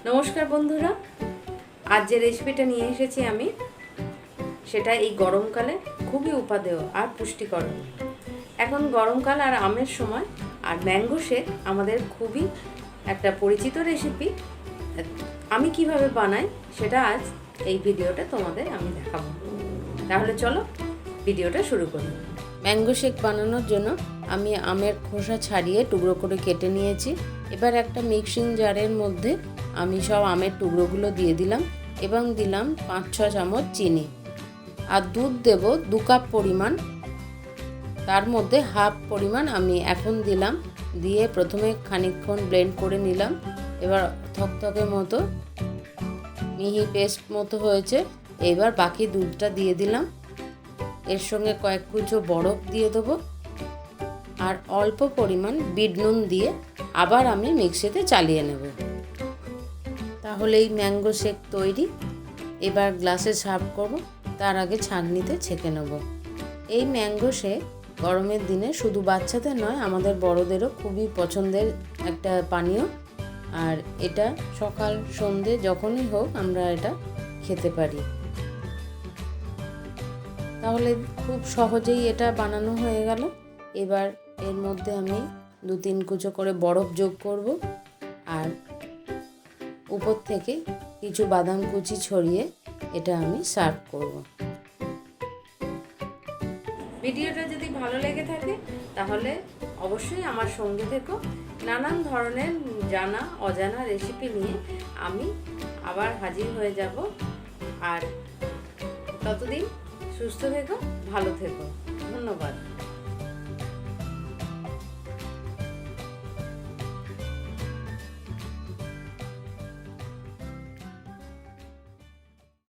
নমস্কার বন্ধুরা, আজ যে রেসিপিটা নিয়ে এসেছি আমি, সেটা এই গরমকালে খুবই উপাদেয় আর পুষ্টিকর। এখন গরমকাল আর আমের সময়, আর ম্যাঙ্গো শেক আমাদের খুবই একটা পরিচিত রেসিপি। আমি কিভাবে বানাই সেটা আজ এই ভিডিওটা তোমাদের আমি দেখাবো। তাহলে চলো ভিডিওটা শুরু করি। ম্যাঙ্গো শেক বানানোর জন্য আমি আমের খোসা ছাড়িয়ে টুকরো করে কেটে নিয়েছি। এবার একটা মিক্সিং জারের মধ্যে আমি সব আমের টুকরোগুলো দিয়ে দিলাম এবং দিলাম 5-6 চামচ চিনি, আর দুধ দেব 2 কাপ পরিমাণ। তার মধ্যে হাফ পরিমাণ আমি এখন দিলাম, দিয়ে প্রথমে খানিকক্ষণ ব্লেন্ড করে নিলাম। এবার থকথকে মতো মিহি পেস্ট মতো হয়েছে। এবার বাকি দুধটা দিয়ে দিলাম, এর সঙ্গে কয়েক কুচো বরফ দিয়ে দেবো আর অল্প পরিমাণ বিট নুন দিয়ে আবার আমি মিক্সিতে চালিয়ে নেব। তাহলেই ম্যাঙ্গো শেক তৈরি। এবার গ্লাসে সার্ভ করব, তার আগে ছাঁকনিতে ছেঁকে নেব। এই ম্যাঙ্গো শেক গরমের দিনে শুধু বাচ্চাদের নয়, আমাদের বড়দেরও খুবই পছন্দের একটা পানীয়। আর এটা সকাল সন্ধে যখনই হোক আমরা এটা খেতে পারি। তাহলে খুব সহজেই এটা বানানো হয়ে গেল। এবার এর মধ্যে আমি 2-3 কুচো করে বরফ যোগ করব আর উপর থেকে কিছু বাদাম কুচি ছড়িয়ে এটা আমি সার্ভ করব। ভিডিওটা যদি ভালো লেগে থাকে তাহলে অবশ্যই আমার সঙ্গে থেকো। নানান ধরনের জানা অজানা রেসিপি নিয়ে আমি আবার হাজির হয়ে যাব। আর ততদিন সুস্থ থেকো, ভালো থেকো। ধন্যবাদ।